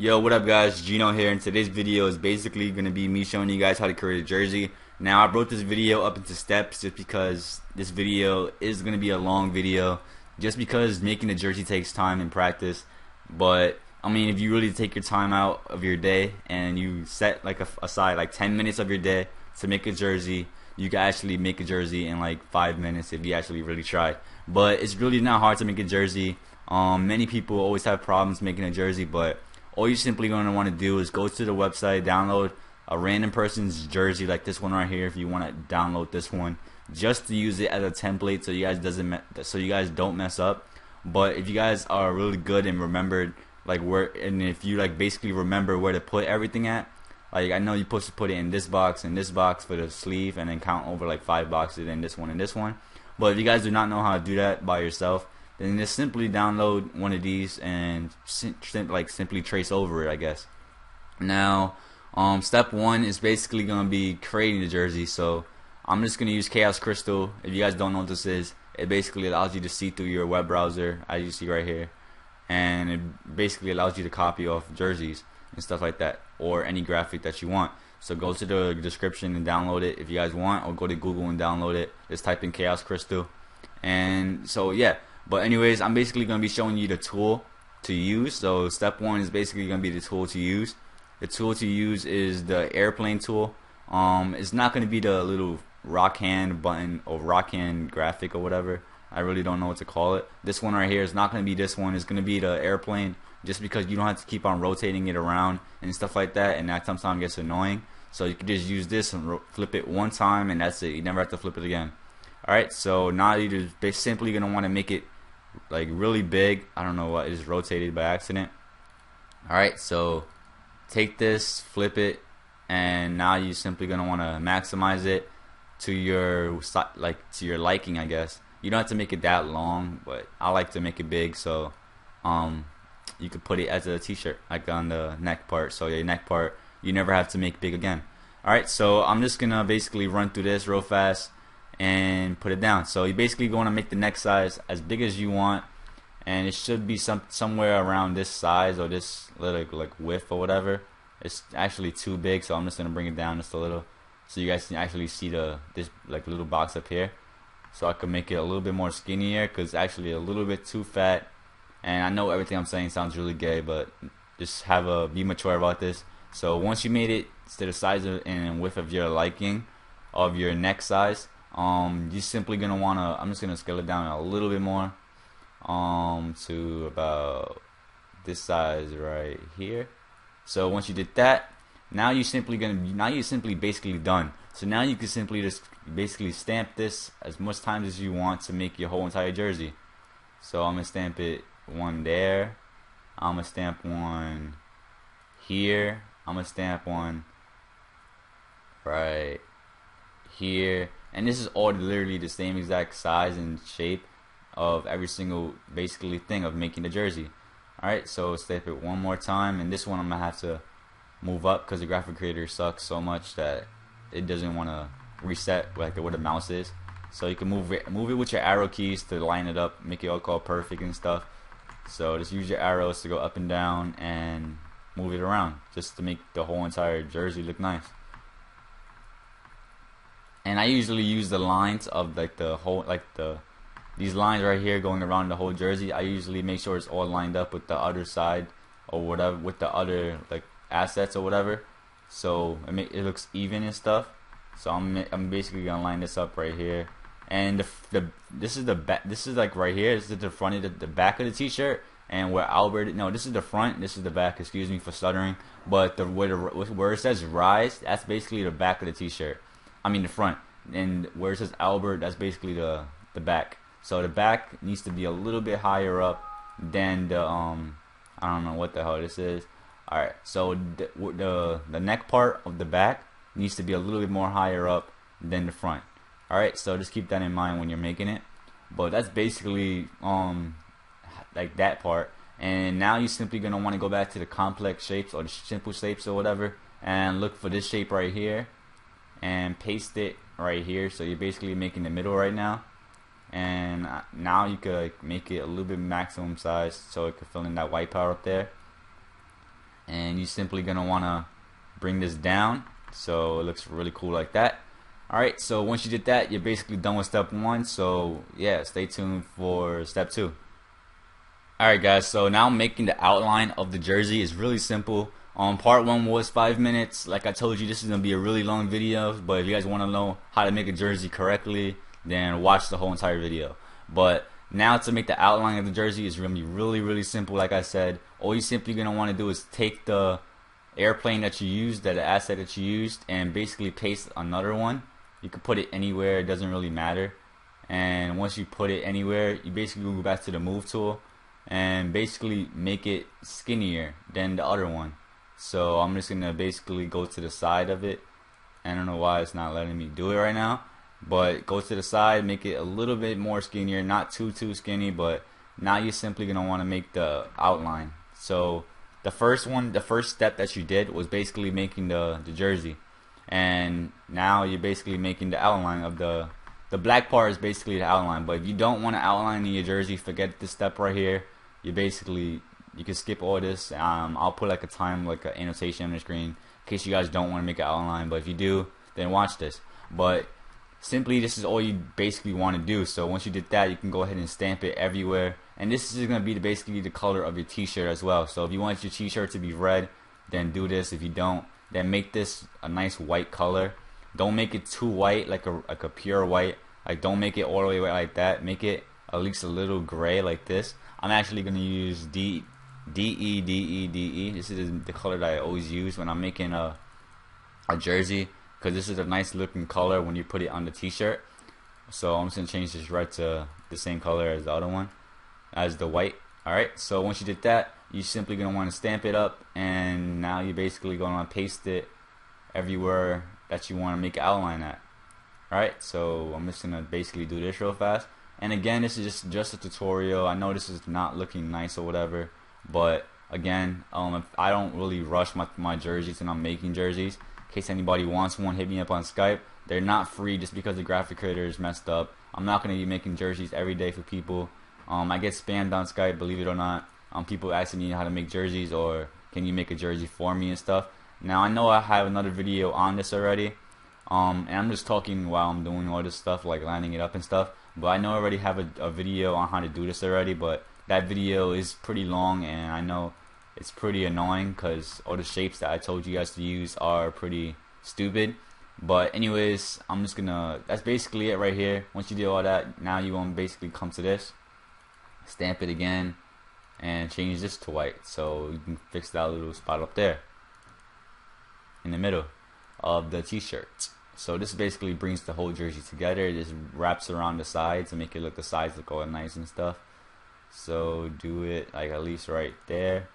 Yo, what up guys, Gino here, and today's video is basically going to be me showing you guys how to create a jersey. Now I broke this video up into steps just because this video is going to be a long video, just because making a jersey takes time and practice. But I mean, if you really take your time out of your day and you set like aside like 10 minutes of your day to make a jersey, you can actually make a jersey in like 5 minutes if you actually really try. But it's really not hard to make a jersey. Many people always have problems making a jersey, but all you're simply going to want to do is go to the website, download a random person's jersey like this one right here. If you want to download this one, just to use it as a template, so you guys don't mess up. But if you guys are really good and remembered like and if you like basically remember where to put everything at, like I know you're supposed to put it in this box for the sleeve, and then count over like 5 boxes in this one and this one. But if you guys do not know how to do that by yourself, then just simply download one of these and simply trace over it, I guess. Now, step 1 is basically gonna be creating the jersey. So I'm just gonna use Chaos Crystal. If you guys don't know what this is, it basically allows you to see through your web browser, as you see right here, and it basically allows you to copy off jerseys and stuff like that, or any graphic that you want. So go to the description and download it if you guys want, or go to Google and download it. Just type in Chaos Crystal. And so yeah. But anyways, I'm basically going to be showing you the tool to use. So step 1 is basically going to be the tool to use. The tool to use is the airplane tool. It's not going to be the little rock hand button or rock hand graphic or whatever. I really don't know what to call it. This one right here is not going to be this one. It's going to be the airplane, just because you don't have to keep on rotating it around and stuff like that, and that sometimes gets annoying. So you can just use this and flip it one time, and that's it. You never have to flip it again. Alright, so now you're just simply going to want to make it like really big. I don't know what, it just rotated by accident. Alright, so take this, flip it, and now you're simply going to want to maximize it to your liking, I guess. You don't have to make it that long, but I like to make it big, so you could put it as a t-shirt, like on the neck part, so your neck part you never have to make big again. Alright, so I'm just gonna basically run through this real fast and put it down. So you basically want to make the neck size as big as you want, and it should be somewhere around this size or this little like width or whatever. It's actually too big, so I'm just gonna bring it down just a little so you guys can actually see this like little box up here. So I can make it a little bit more skinnier, because it's actually a little bit too fat. And I know everything I'm saying sounds really gay, but just be mature about this. So once you made it to the size and width of your liking of your neck size, you're simply gonna wanna, I'm just gonna scale it down a little bit more, to about this size right here. So once you did that, now you're simply basically done. So now you can simply just basically stamp this as much times as you want to make your whole entire jersey. So I'm gonna stamp it one there, I'm gonna stamp one here, I'm gonna stamp one right here, and this is all literally the same exact size and shape of every single basically thing of making the jersey. Alright, so stamp it one more time, and this one I'm gonna have to move up because the graphic creator sucks so much that it doesn't want to reset like where the mouse is. So you can move it with your arrow keys to line it up, make it all perfect and stuff. So just use your arrows to go up and down and move it around, just to make the whole entire jersey look nice. And I usually use the lines of like the whole, these lines right here going around the whole jersey. I usually make sure it's all lined up with the other side or whatever, with the other like assets or whatever, so it looks even and stuff. So I'm basically gonna line this up right here, and this is the back. This is like right here. This is the front of the back of the t-shirt, and where Albert. No, this is the front. This is the back. Excuse me for stuttering. But where it says Rise, that's basically the back of the t-shirt. I mean the front, and where it says Albert, that's basically the back. So the back needs to be a little bit higher up than the I don't know what the hell this is. Alright, so the neck part of the back needs to be a little bit more higher up than the front. Alright, so just keep that in mind when you're making it. But that's basically like that part. And now you're simply gonna want to go back to the complex shapes or the simple shapes or whatever, and look for this shape right here and paste it right here. So you're basically making the middle right now. And now you could make it a little bit maximum size so it could fill in that white part up there. And and you're simply gonna want to bring this down so it looks really cool like that. Alright, so once you did that, you're basically done with step 1. So yeah, stay tuned for step 2. Alright guys, so now making the outline of the jersey is really simple. Part 1 was 5 minutes. Like I told you, this is going to be a really long video, but if you guys want to know how to make a jersey correctly, then watch the whole entire video. But now to make the outline of the jersey is going to be really simple. Like I said, all you're simply going to want to do is take the airplane that you used, the asset that you used, and basically paste another one. You can put it anywhere, it doesn't really matter. And once you put it anywhere, you basically go back to the move tool and basically make it skinnier than the other one. So I'm just gonna basically go to the side of it. I don't know why it's not letting me do it right now, but go to the side, make it a little bit more skinnier, not too skinny, but now you're simply gonna want to make the outline. So the first step that you did was basically making the jersey, and now you're basically making the outline of the black part is basically the outline. But if you don't want to outline in your jersey, forget this step right here. You can skip all this. I'll put like a time, like an annotation on the screen in case you guys don't want to make an outline, but if you do, then watch this. But simply, this is all you basically want to do. So once you did that, you can go ahead and stamp it everywhere, and this is going to be basically the color of your t-shirt as well. So if you want your t-shirt to be red, then do this. If you don't, then make this a nice white color. Don't make it too white, like a pure white. Like, don't make it all the way white like that. Make it at least a little gray like this. I'm actually going to use DE. This is the color that I always use when I'm making a jersey, because this is a nice looking color when you put it on the t-shirt. So I'm just going to change this red to the same color as the other one, as the white. Alright, so once you did that, you're simply going to want to stamp it up, and now you're basically going to paste it everywhere that you want to make an outline at. Alright, so I'm just going to basically do this real fast. And again, this is just a tutorial. I know this is not looking nice or whatever, but again, if I don't really rush my jerseys and I'm making jerseys. In case anybody wants one, hit me up on Skype. They're not free just because the graphic creator is messed up. I'm not going to be making jerseys every day for people. I get spammed on Skype, believe it or not. People asking me how to make jerseys, or can you make a jersey for me and stuff. Now I know I have another video on this already, and I'm just talking while I'm doing all this stuff, like lining it up and stuff. But I know I already have a video on how to do this already, but that video is pretty long, and I know it's pretty annoying because all the shapes that I told you guys to use are pretty stupid. But anyways, that's basically it right here. Once you do all that, now you want to basically come to this, stamp it again, and change this to white, so you can fix that little spot up there in the middle of the t-shirt. So this basically brings the whole jersey together. It just wraps around the sides to make it look, the sides look all nice and stuff. So do it like at least right there.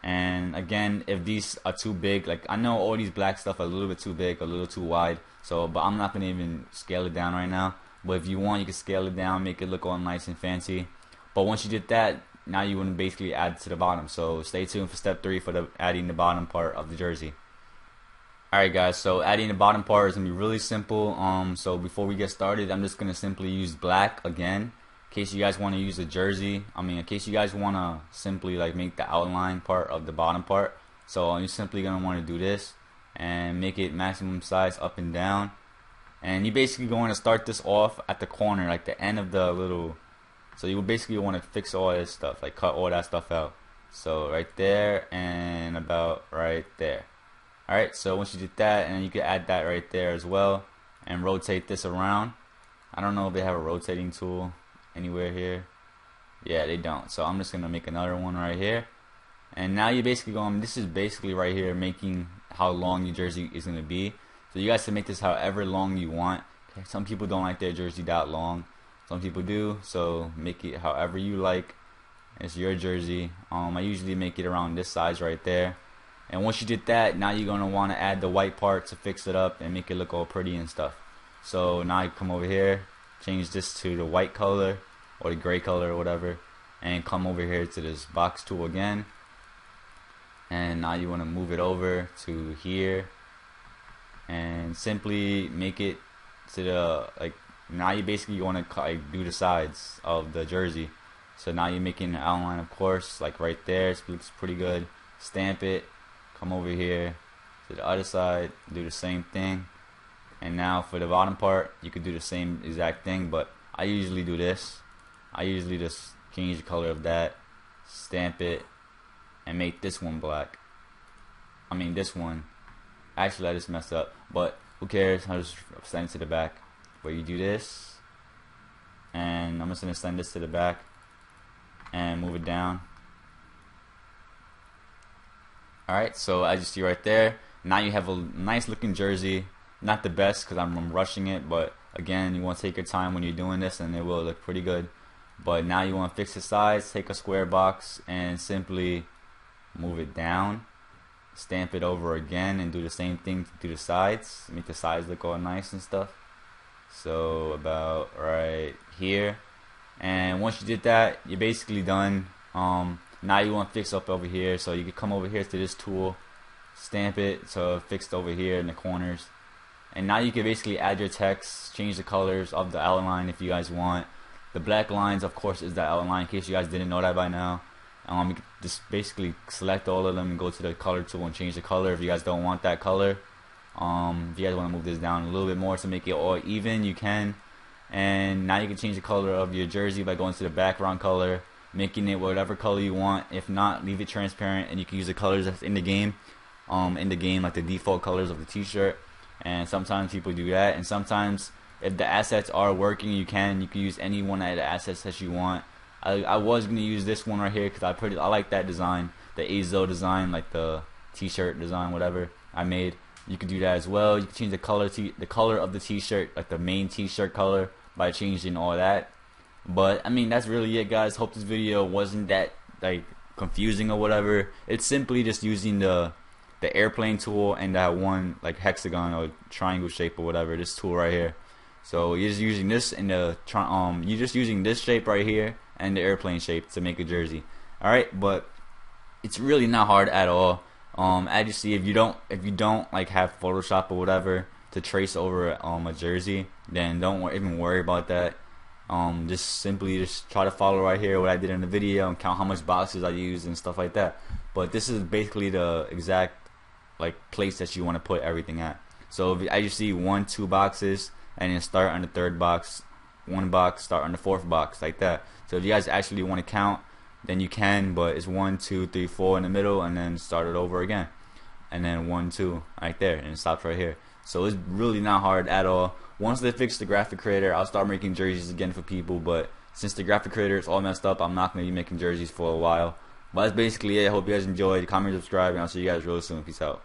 And again, if these are too big, like I know all these black stuff are a little bit too big, a little too wide, so but I'm not gonna even scale it down right now. But if you want, you can scale it down, make it look all nice and fancy. But once you did that, now you want to basically add to the bottom. So stay tuned for step 3 for adding the bottom part of the jersey. Alright guys, so adding the bottom part is going to be really simple. So before we get started, I'm just going to simply use black again. In case you guys want to use a jersey, in case you guys want to simply like make the outline part of the bottom part. So you're simply going to want to do this and make it maximum size up and down. And you basically going to start this off at the corner, like the end of the little. So you basically want to fix all this stuff, like cut all that stuff out. So right there and about right there. Alright, so once you did that, and you can add that right there as well, and rotate this around. I don't know if they have a rotating tool anywhere here. Yeah, they don't. So I'm just going to make another one right here. And now you're basically going, this is basically right here making how long your jersey is going to be. So you guys can make this however long you want. Okay, some people don't like their jersey that long. Some people do, so make it however you like. It's your jersey. I usually make it around this size right there. And once you did that, now you're going to want to add the white part to fix it up and make it look all pretty and stuff. So now you come over here, change this to the white color or the gray color or whatever, and come over here to this box tool again. And now you want to move it over to here and simply make it to the, like, now you basically want to do the sides of the jersey. So now you're making an outline, of course, like right there. It looks pretty good. Stamp it. come over here to the other side, do the same thing. And now for the bottom part, you could do the same exact thing, but I usually do this. I usually just change the color of that, stamp it, and make this one black. I mean this one. Actually, I just messed up, but who cares? I'll just send it to the back. But you do this, and I'm just gonna send this to the back and move it down. Alright, so as you see right there, now you have a nice looking jersey. Not the best because I'm rushing it, but again, you want to take your time when you're doing this and it will look pretty good. But now you want to fix the size, take a square box and simply move it down, stamp it over again, and do the same thing to the sides, make the sides look all nice and stuff. So about right here, and once you did that, you're basically done. Now you want to fix up over here, so you can come over here to this tool, stamp it so it fixed over here in the corners. And now you can basically add your text, change the colors of the outline if you guys want. The black lines, of course, is the outline, in case you guys didn't know that by now. You can just basically select all of them and go to the color tool and change the color if you guys don't want that color. If you guys want to move this down a little bit more to make it all even, you can. And now you can change the color of your jersey by going to the background color, making it whatever color you want. If not, leave it transparent, and you can use the colors that's in the game. Like the default colors of the t-shirt. And sometimes people do that, and sometimes if the assets are working, you can use any one of the assets that you want. I was gonna use this one right here because I like that design, the Azo design, like the t-shirt design, whatever I made. You could do that as well. You can change the color of the t-shirt, like the main t-shirt color, by changing all that. But I mean, that's really it, guys. Hope this video wasn't that like confusing or whatever. It's simply just using the airplane tool and that one like hexagon or triangle shape or whatever, this tool right here. So you're just using this in the you're just using this shape right here and the airplane shape to make a jersey. Alright, but it's really not hard at all. As you see, if you don't like have Photoshop or whatever to trace over a jersey, then don't even worry about that. Just simply try to follow right here what I did in the video and count how much boxes I used and stuff like that. But this is basically the exact like place that you want to put everything at. So as you see, 1, 2 boxes, and then start on the 3rd box, 1 box, start on the 4th box, like that. So if you guys actually want to count, then you can, but it's 1, 2, 3, 4 in the middle, and then start it over again, and then 1, 2 right there, and it stops right here. So it's really not hard at all. Once they fix the graphic creator, I'll start making jerseys again for people, but since the graphic creator is all messed up, I'm not going to be making jerseys for a while. But that's basically it. I hope you guys enjoyed. Comment, subscribe, and I'll see you guys real soon. Peace out.